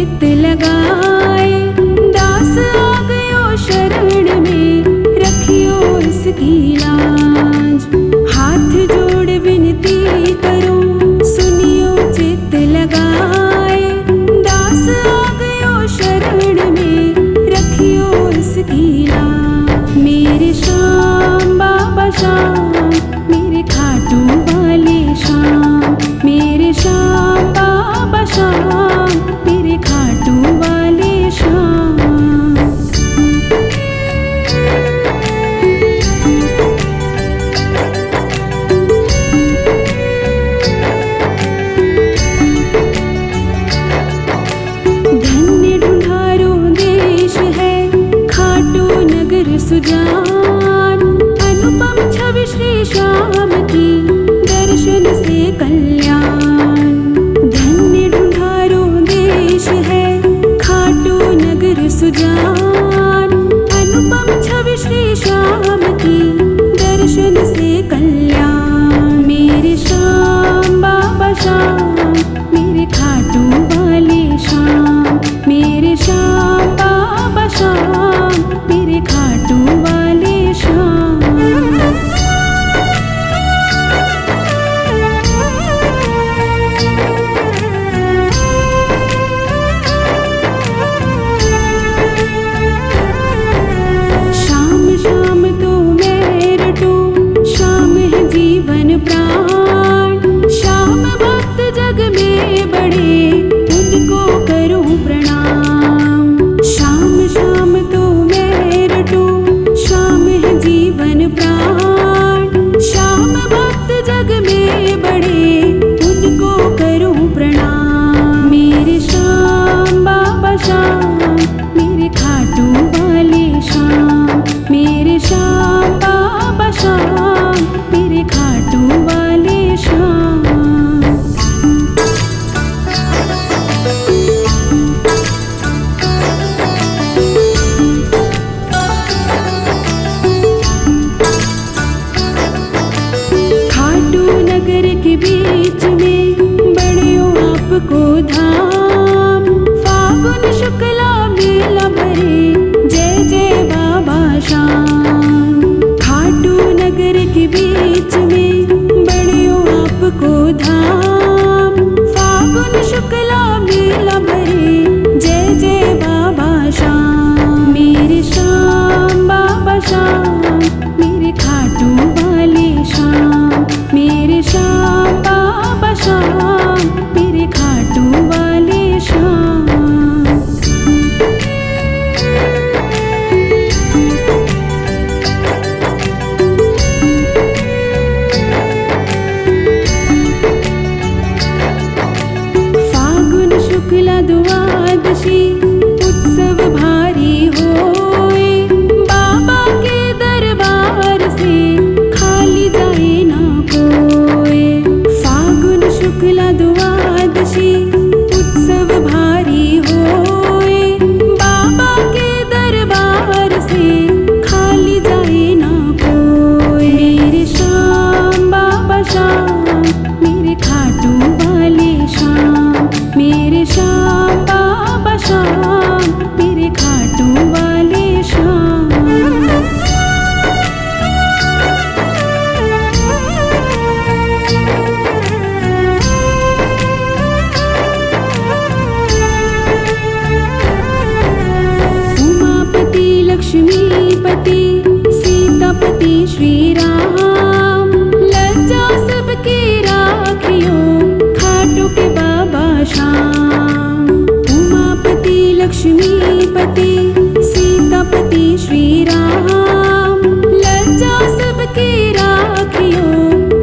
चित्त लगाए। दास आ गयो शरण में, रखियो इसकी लाज। हाथ जोड़ विनती करूं, सुनियो चित्त लगाए। दास आ गयो शरण में, रखियो इसकी लाज। मेरे श्याम बाबा श्याम, मेरे खाटू वाले श्याम। मेरे श्याम बाबा श्याम, मेरे खाटू वाले श्याम। धन्य ढूंढारो देश है, खाटू नगर सुजान। अनुपम छवि श्री श्याम की, दर्शन से कल्याण। धन्य ढूंढारो देश है, खाटू नगर सुजान। अनुपम छवि श्री श्याम की, दर्शन से कल्याण। मेरे श्याम बाबा श्याम, मेरे खाटू वाले श्याम। मेरे श्याम बाबा श्याम, मेरे खाटू वाले श्याम। श्याम श्याम तो मैं रटूं, श्याम है जीवन प्राण। श्याम भक्त जग में बड़े, उनको करूं प्रणाम। श्याम श्याम तो मैं रटूं, श्याम है जीवन प्राण। श्याम भक्त जग में बड़े, उनको करूं प्रणाम। मेरे श्याम बाबा श्याम, मेरे खाटू वाले श्याम। मेरे श्याम बाबा श्याम, मेरे खाटू वाले श्याम। खाटू नगर के बीच में, बड़ियो आपको धाम। फागुन शुक्ला मेला भरे, जय जय बाबा श्याम। खाटू नगर के बीच में, बड़ियो आपको धाम। फागुन शुक्ला मेला भरे, जय जय बाबा श्याम। मेरे श्याम बाबा श्याम, मेरे खाटू वाले श्याम। मेरे श्याम बाबा श्याम, मेरे खाटू वाले श्याम। फागुन शुक्ला द्वादशी, उत्सव भारी होए। बाबा के दरबार से, खाली जाए ना कोई। फागुन शुक्ला द्वादशी, उत्सव भारी होए। बाबा के दरबार से, खाली जाए ना कोई। मेरे श्याम बाबा श्याम, मेरे खाटू वाले श्याम। मेरे श्याम बाबा श्याम, मेरे खाटू वाले श्याम। उमापति लक्ष्मीपति, सीतापति श्री राम। लज्जा सबकी राखियो, खाटू के बाबा श्याम। उमापति लक्ष्मीपति, सीतापति श्री राम। लज्जा सबकी राखियो,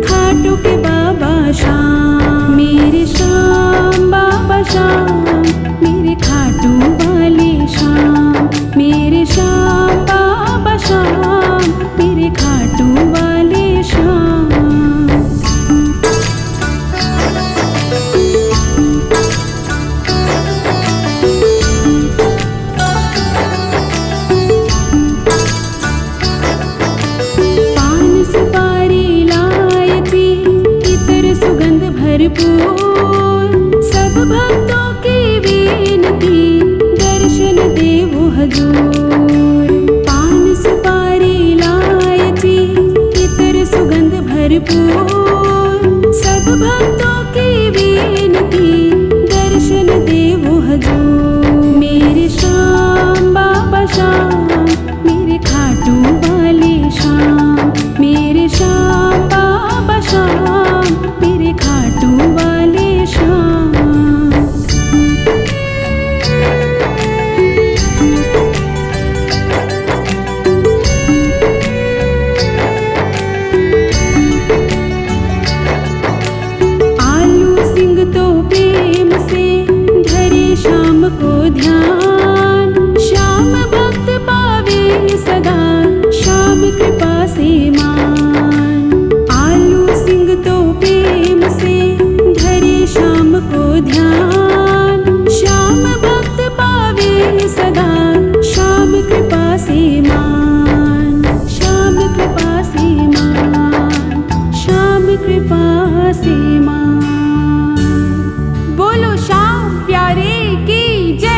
खाटू के बाबा श्याम। मेरे श्याम बाबा श्याम, मेरे खाटू वाले श्याम। मेरे श्याम बाबा श्याम, मेरे खाटू वाले श्याम। श्याम, मेरे खाटू वाले श्याम, मेरे श्याम बाबा श्याम, मेरे खाटू वाले श्याम। आलू सिंह तो प्रेम से धरे श्याम को ध्यान, श्याम भक्त पावे सदा श्याम कृपा से मान। आलू सिंह तो प्रेम से धरे श्याम को ध्यान, श्याम भक्त पावे सदा श्याम कृपा से मान, श्याम कृपा से मान, श्याम कृपा से मान। बोलो श्याम प्यारे की जय।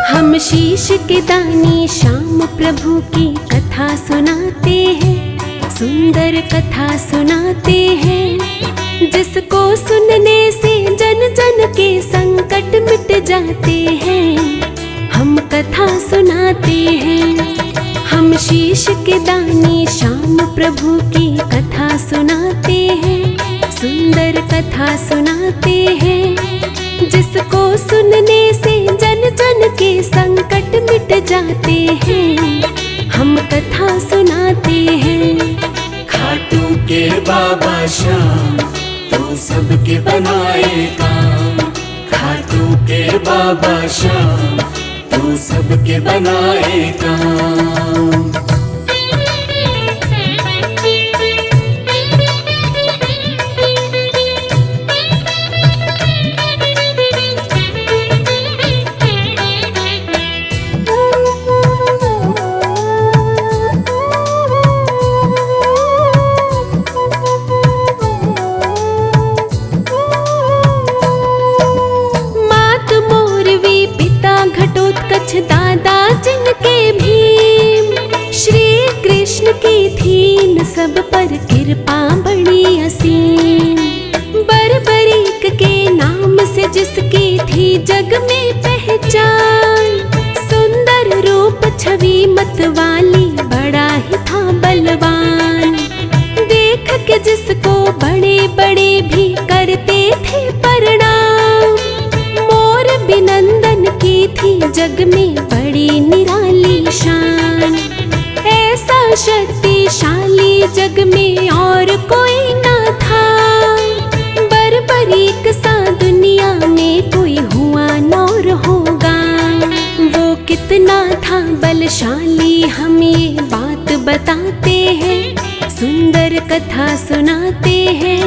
हम शीश के दानी श्याम प्रभु की कथा सुनाते हैं, सुंदर कथा सुनाते हैं, जिसको सुनने से जन जन के संकट मिट जाते हैं। हम कथा सुनाते हैं, हम शीश के दानी श्याम प्रभु की कथा सुनाते हैं, सुंदर कथा सुनाते हैं, जिसको सुनने से जन जन के संकट मिट जाते हैं। हम कथा सुनाते हैं। खाटू के बाबा श्याम, तू सबके बनाए काम। खाटू के बाबा श्याम, तू सबके बनाए काम। दादा जिनके भीम, श्री कृष्ण की थी सब पर कृपा बड़ी असीम। बरबरीक के नाम से जिसकी थी जग में पहचान, सुंदर रूप छवि मत वाली बड़ा ही था बलवान। देख के जिसको बड़े बड़े भी करते थे प्रणाम, मोर बिनंदन की थी जग में बड़ी निराली शान। ऐसा शक्तिशाली जग में और कोई ना था, बरबरीक सा दुनिया में कोई हुआ नौर होगा। वो कितना था बलशाली हम ये बात बताते हैं, सुंदर कथा सुनाते हैं,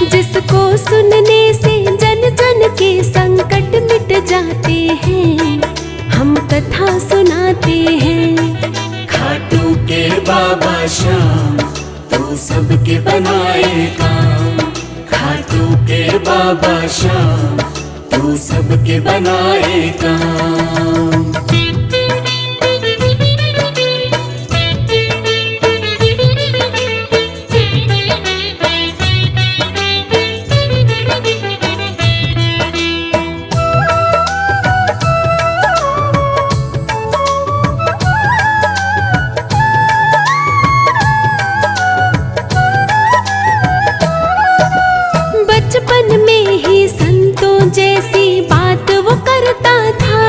जिसको सुनने से जन जन के संकट मिट जाते हैं। हम कथा सुनाते हैं। खाटू के बाबा श्याम, तू सबके बनाए काम। खाटू के बाबा श्याम, तू सबके बनाए काम। बचपन में ही संतों जैसी बात वो करता था,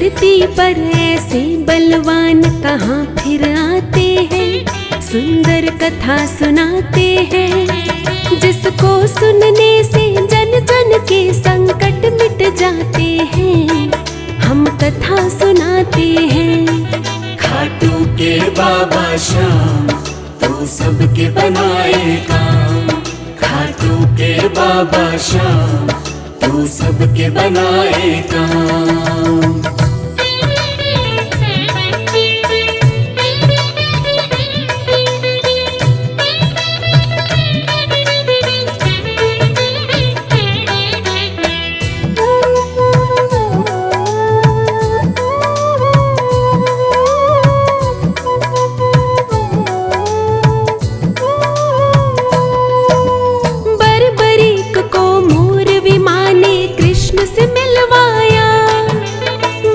धरती पर ऐसे बलवान कहाँ फिर आते हैं, सुंदर कथा सुनाते हैं। जिसको सुनने से जन जन के संकट मिट जाते हैं, हम कथा सुनाते हैं। खाटू के बाबा श्याम तू सबके बनाए काम। खाटू के बाबा श्याम तू सबके बनाए काम। से मिलवाया,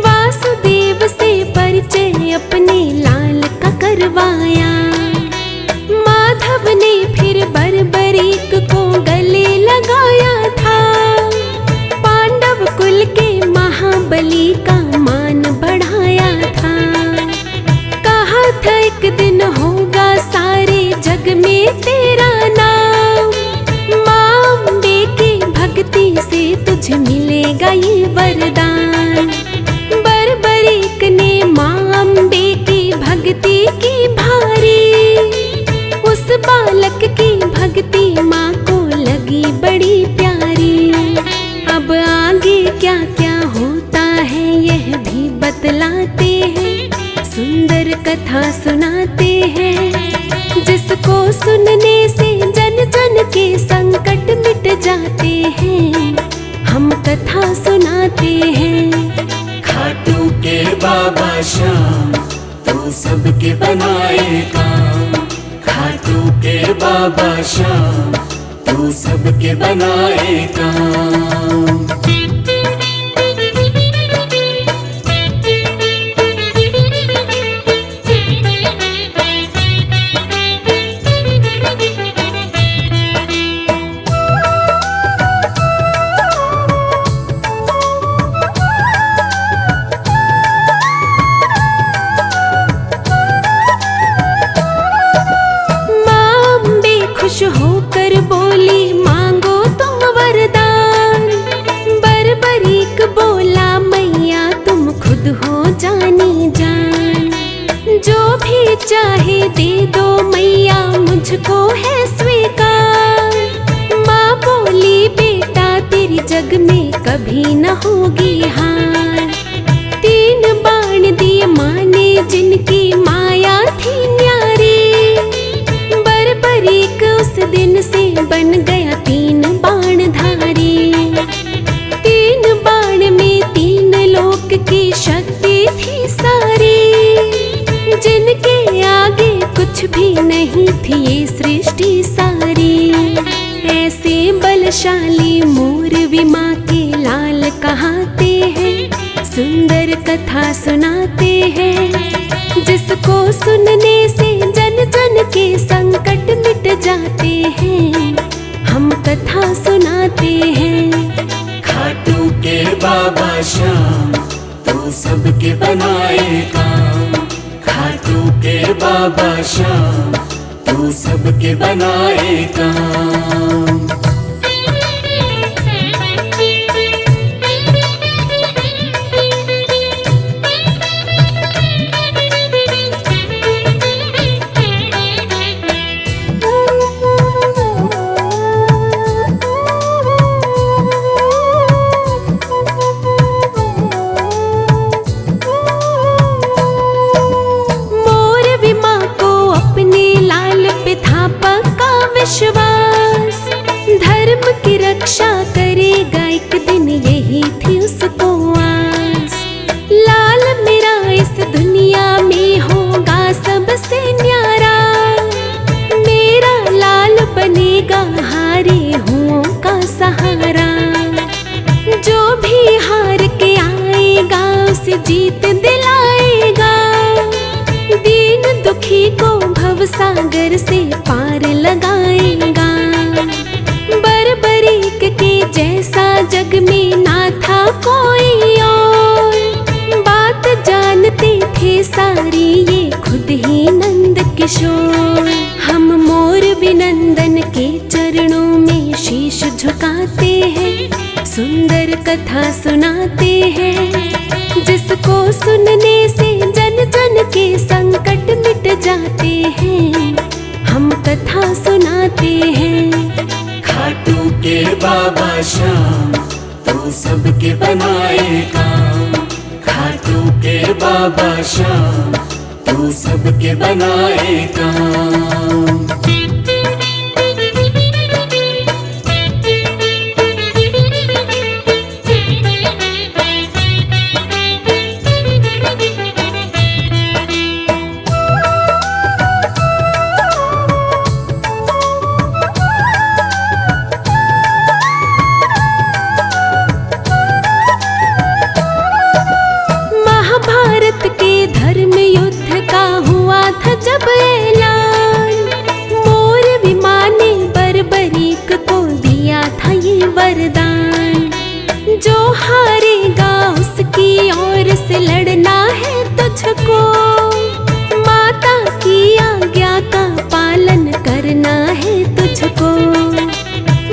वासुदेव से परिचय अपने लाल का करवाया। माधव ने फिर बर्बरीक को गले लगाया था, पांडव कुल के महाबली का मान बढ़ाया था। कहा था एक दिन होगा सारे जग में तेरा नाम, माँ अम्बे की भक्ति से तुझे मिलेगा ये वरदान। बर्बरीक ने माँ अम्बे की भक्ति की भारी, उस बालक की भक्ति माँ को लगी बड़ी प्यारी। अब आगे क्या क्या होता है यह भी बतलाते हैं, सुंदर कथा सुनाते हैं। जिसको सुनने से जन जन के संकट मिट जाते हैं, हम कथा सुनाते हैं। खाटू के बाबा श्याम तू सबके बनाए काम। खाटू के बाबा श्याम तू सबके बनाए काम। होकर बोली मांगो तुम वरदान। बर्बरीक बोला मैया तुम खुद हो जानी जान। जो भी चाहे दे दो मैया मुझको है स्वीकार। माँ बोली बेटा तेरी जग में कभी न होगी हार। 3 बाण दिए माँ ने जिनकी माया थी न्यारी। बर्बरीक उस दिन से बन गया 3 बाण धारी। 3 बाण में 3 लोक की शक्ति थी सारी। जिनके आगे कुछ भी नहीं थी ये सृष्टि सारी। ऐसे बलशाली मोरवी माँ के लाल कहाते हैं, सुंदर कथा सुनाते हैं। जिसको सुनने से जन जन के संकट मिट जाते हैं, हम कथा सुनाते हैं। खाटू के बाबा श्याम तू सबके बनाए काम। खाटू के बाबा श्याम तू सबके बनाए काम। विश्वास धर्म की रक्षा करेगा एक दिन, यही थी उसको आस। लाल मेरा इस दुनिया में होगा सबसे न्यारा। मेरा लाल बनेगा हारे हुओं का सहारा। जो भी हार के आएगा उसे जीत दिलाएगा। दीन दुखी को भव सागर से पार लगाएगा। बर्बरीक के जैसा जग में ना था कोई और। हम मोर विनंदन के चरणों में शीश झुकाते हैं, सुंदर कथा सुनाते हैं, जिसको सुनने से जन जन के संकट मिट जाते हैं। हम कथा सुनाते हैं। खाटू के बाबा श्याम तू सबके बनाए काम। खाटू के बाबा श्याम तू सबके बनाए काम। महाभारत के धर्म युद्ध का हुआ था जब ऐलान, मोर विमाने बर्बरीक को दिया था ये वरदान, जो हारेगा उसकी ओर से लड़ना है तुझको, माता की आज्ञा का पालन करना है तुझको।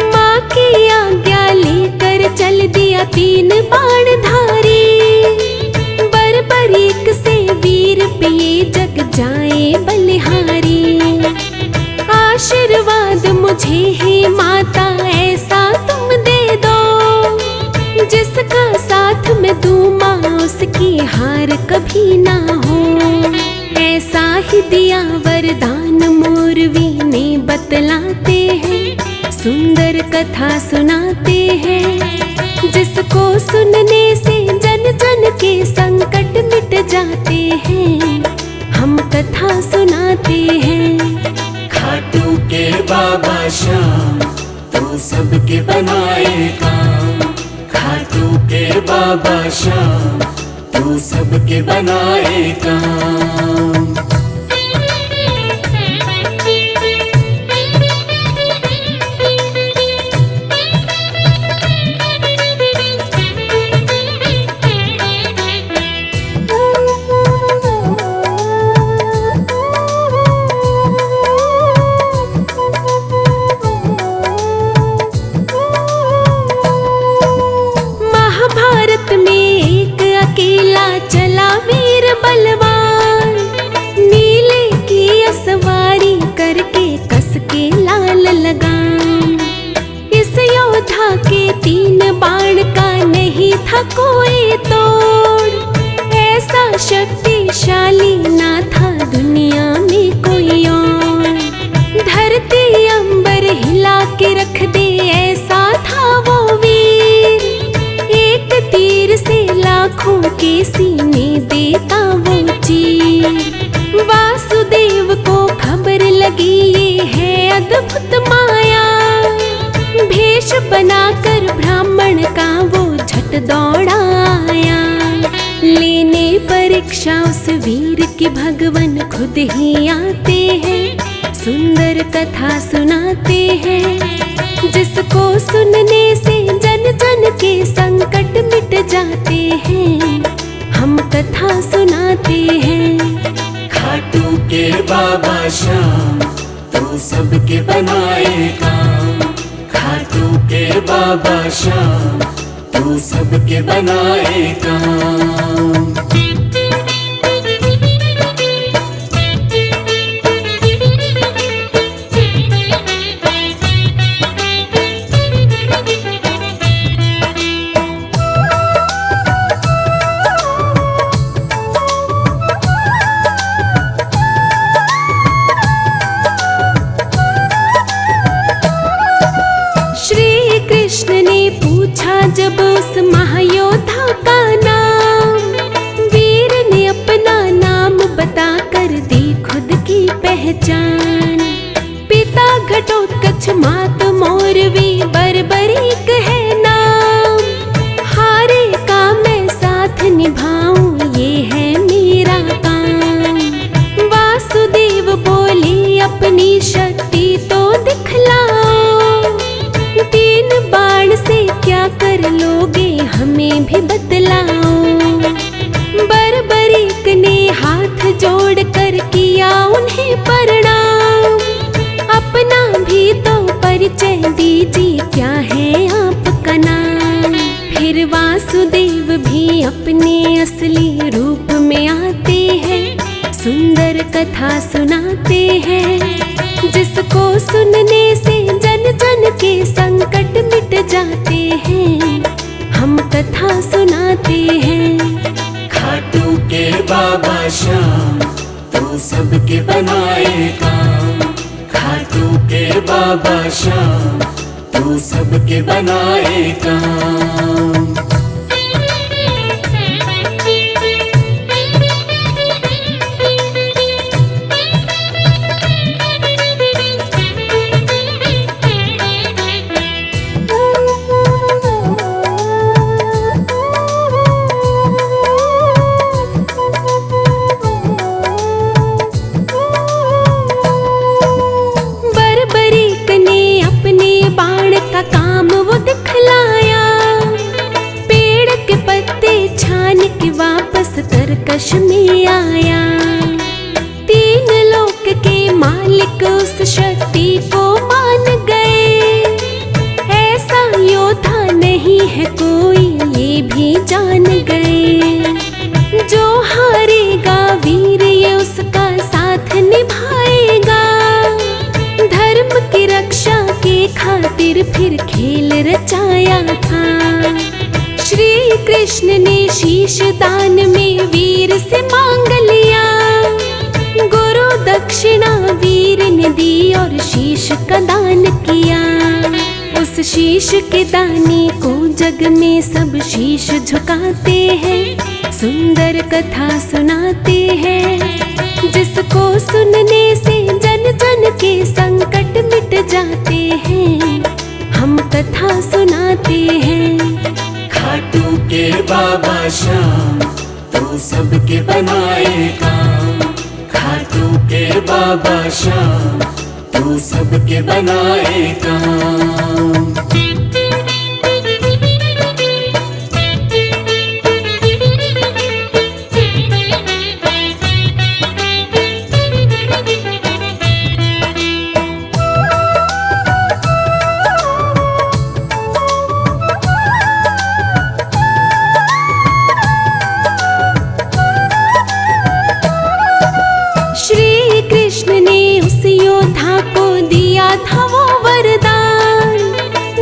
माँ की आज्ञा लेकर चल दिया 3 बाणधारी, बर्बरीक से वीर पे ये जग जाए बलिहारी। आशीर्वाद मुझे हे माता ऐसा तुम दे दो, जिसका साथ मैं दूँ माँ उसकी हार कभी ना हो। ऐसा ही दिया वरदान मोरवी ने बतलाते हैं, सुंदर कथा सुनाते हैं, जिसको सुनने से जन जन के संकट मिट जाते हैं। हम कथा सुनाते हैं। खाटू के बाबा श्याम तू सबके बनाए काम। खाटू के बाबा श्याम तू सबके बनाए काम। महाभारत में एक अकेला चला वीर बलवान, नीले की असवारी करके कस के लाल लगाम। इस योद्धा के 3 बाण का नहीं था कोई तोड़, ऐसा शक्तिशाली ना था दुनिया में कोई और। धरती अंबर हिला के रख दे ऐसा था वो वीर, एक तीर से लाखों के सीने देता वो चीर। वासुदेव को खबर लगी ये है अद्भुत माया, भेष बनाकर ब्राह्मण का वो झट दौड़ा आया। लेने परीक्षा उस वीर की भगवान खुद ही आते हैं, सुंदर कथा सुनाते हैं, जिसको सुनने से जन जन के संकट मिट जाते हैं। हम कथा सुनाते हैं। खाटू के बाबा श्याम तू सबके बनाए काम। खाटू के बाबा श्याम तू सबके बनाए काम। कृष्ण ने पूछा जब उस महायोद्धा का नाम, वीर ने अपना नाम बताकर दी खुद की पहचान। पिता घटोत्कच मात मोरवी बर्बरीक है नाम, हारे का मैं साथ निभाऊं ये है मेरा काम। वासुदेव बोले अपनी शक्ति तो दिखलाओ, 3 बाण से क्या कर लोगे हमें भी बतलाओ। बर्बरीक ने हाथ जोड़ कर किया उन्हें प्रणाम, तो परिचय दीजिए, क्या है आपका नाम। फिर वासुदेव भी अपने असली रूप में आते हैं, सुंदर कथा सुनाते हैं, जिसको सुनने से जन जन के संकट मिट जाते हैं। हम कथा सुनाते हैं। खाटू के बाबा श्याम तू सबके बनाए काम। खाटू के बाबा श्याम तू सबके बनाए काम। काम वो दिखलाया, पेड़ के पत्ते छान के वापस तरकश में आया। तीन लोक के मालिक उस शक्ति को मान गए, ऐसा योद्धा नहीं है कोई ये भी जान गए। जो हारेगा वीर ये उसका साथ निभाएगा, धर्म की रक्षा के खातिर फिर खेल रचाया था। श्री कृष्ण ने शीश दान में वीर से मांग लिया, गुरु दक्षिणा वीर ने दी और शीश का दान किया। उस शीश के दानी को जग में सब शीश झुकाते हैं, सुंदर कथा सुनाते हैं, जिसको सुनने से जन जन के संकट मिट जाते हैं। हम कथा सुनाते हैं। खाटू के बाबा श्याम तू सबके बनाए काम। खाटू के बाबा श्याम तू सबके बनाए काम। था वो वरदान,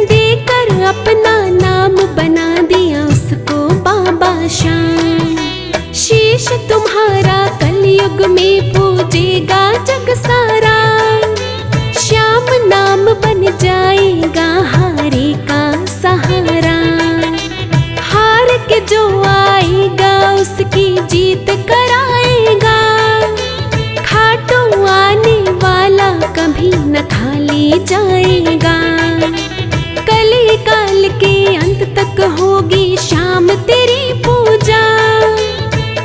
देकर अपना नाम बना दिया उसको बाबा श्याम। शीश तुम्हारा कलयुग में पूजेगा जग सारा, श्याम नाम बन जाएगा हारे का सहारा। हार के जो आएगा उसकी जीत कराएगा, खाटू आने वाला कभी न खाली जाएगा। कली काल के अंत तक होगी शाम तेरी पूजा,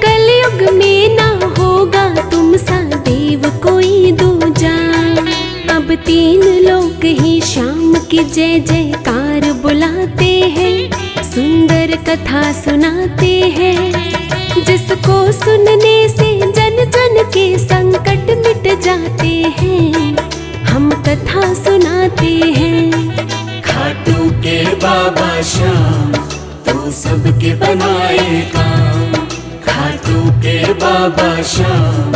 कलयुग में ना होगा तुम सा देव कोई दूजा। अब तीन लोग ही शाम की जय जयकार बुलाते हैं, सुंदर कथा सुनाते हैं, जिसको सुनने से जन जन के संकट मिट जाते हैं। हम कथा सुनाते हैं। खाटू के बाबा श्याम तू सबके बनाए काम। खाटू के बाबा श्याम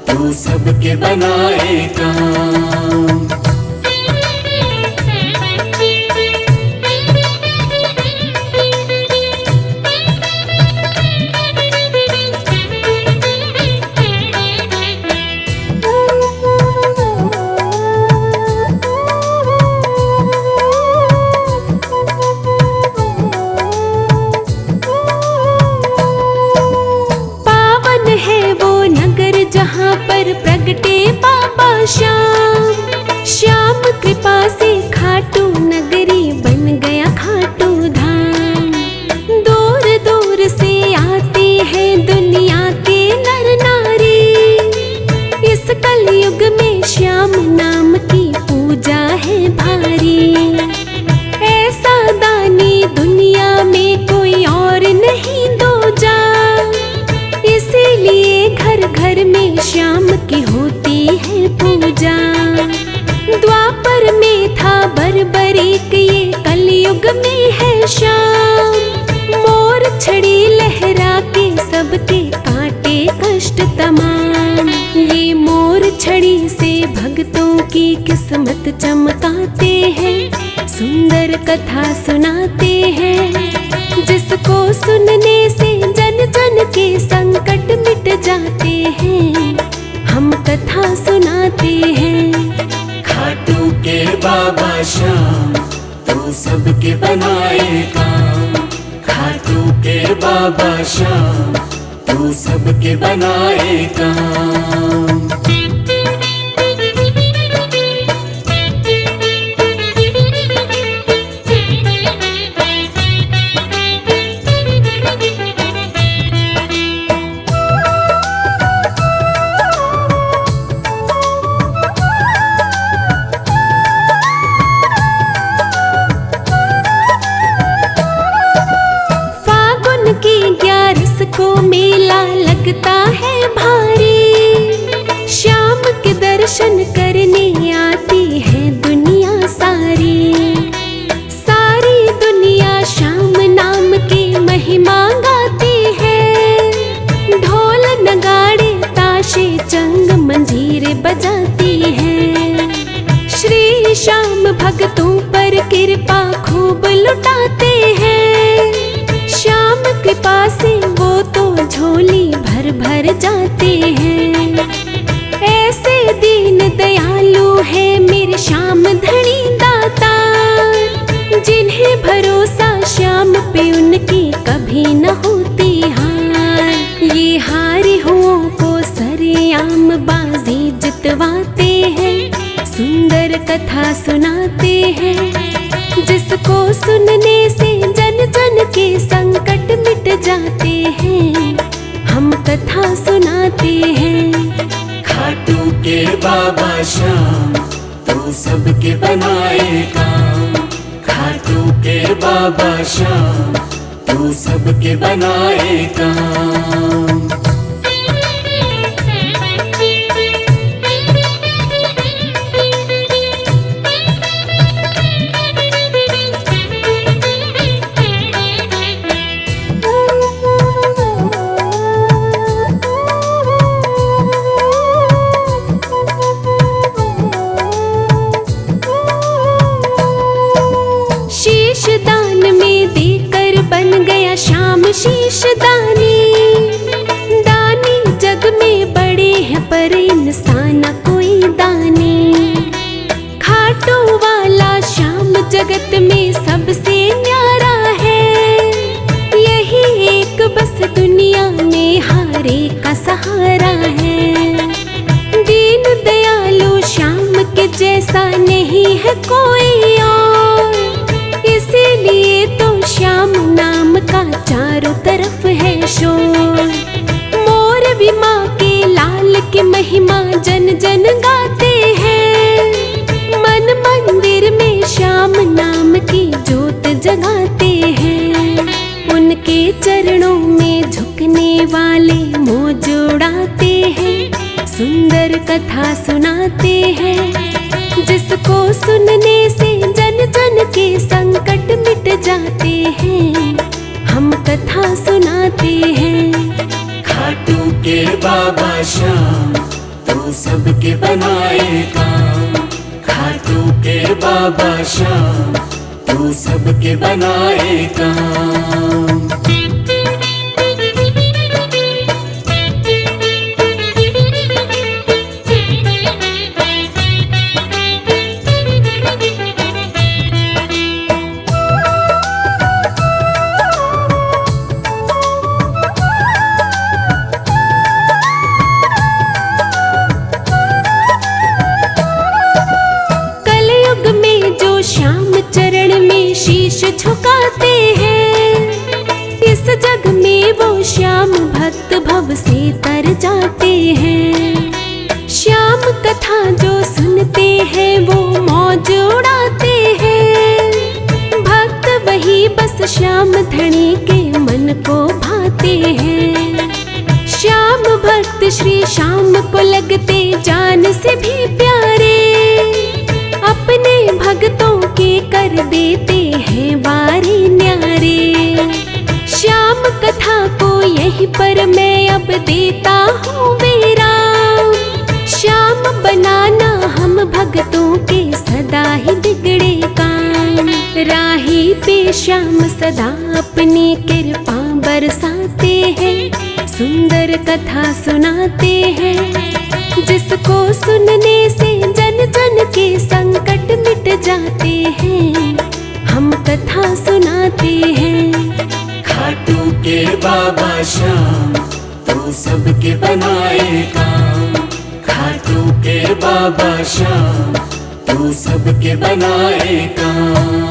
तू सबके बनाए काम। प्रगटे बाबा श्याम। श्याम। मोर छड़ी लहरा के सबके काटे कष्ट तमाम। ये मोर छड़ी से भक्तों की किस्मत चमकाते हैं, सुंदर कथा सुनाते हैं। जिसको सुनने से जन जन के संकट मिट जाते हैं, हम कथा सुनाते हैं। खाटू के बाबा श्याम तू सबके बनाए काम। खाटू के बाबा श्याम तू सबके बनाए काम। को मेला लगता है भारी। श्याम के दर्शन करने आती है दुनिया सारी। सारी दुनिया श्याम नाम की महिमा गाती है। ढोल नगाड़े ताशे चंग मंजीरे बजाती है। श्री श्याम भक्तों पर कृपा खूब लुटाते हैं। श्याम कृपा से वो तो झोली भर भर जाते हैं। ऐसे दीन दयालु है मेरे श्याम धनी दाता। जिन्हें भरोसा श्याम पे उनकी कभी न होती हार। ये हारे हुओं को सरेआम बाजी जितवाते हैं, सुंदर कथा सुनाते हैं। जिसको सुनने से जन जन के संकट मिट जाते हैं, हम कथा सुनाते हैं। खाटू के बाबा श्याम तू सबके बनाए काम। खाटू के बाबा श्याम तू सबके बनाए काम। शीश दानी। दानी जग में बड़े हैं पर इंसान कोई दानी। खाटू वाला श्याम जगत में सबसे न्यारा है। यही एक बस दुनिया में हारे का सहारा है। दीन दयालु श्याम के जैसा नहीं है कोई और। इसीलिए तो श्याम नाम का चारों तरफ है शोर। मोर विमा के लाल की महिमा जन जन गाते हैं। मन मंदिर में श्याम नाम की जोत जगाते हैं। उनके चरणों में झुकने वाले मौज उड़ाते हैं, सुंदर कथा सुनाते हैं। जिसको सुनने से जन जन के संकट मिट जाते हैं, हम कथा सुनाते हैं। खाटू के बाबा श्याम तू सबके बनाए काम। खाटू के बाबा श्याम तू सबके बनाए काम। शीश झुकाते हैं। इस जग में वो श्याम भक्त भव से तर जाते हैं। श्याम कथा जो सुनते हैं वो मौज उड़ाते हैं। भक्त वही बस श्याम धनी के मन को भाते हैं। श्याम भक्त श्री श्याम को लगते जान से भी प्यारे। अपने भक्तों के कर देते हैं वारे न्यारे। पर मैं अब देता हूँ विराम। श्याम बनाना हम भक्तों के सदा ही बिगड़े काम। राही पे श्याम सदा अपनी कृपा बरसाते हैं, सुंदर कथा सुनाते हैं। जिसको सुनने से जन जन के संकट मिट जाते हैं, हम कथा सुनाते हैं। खाटू के बाबा श्याम तू सबके बनाए काम। खाटू के बाबा श्याम तू सबके बनाए काम।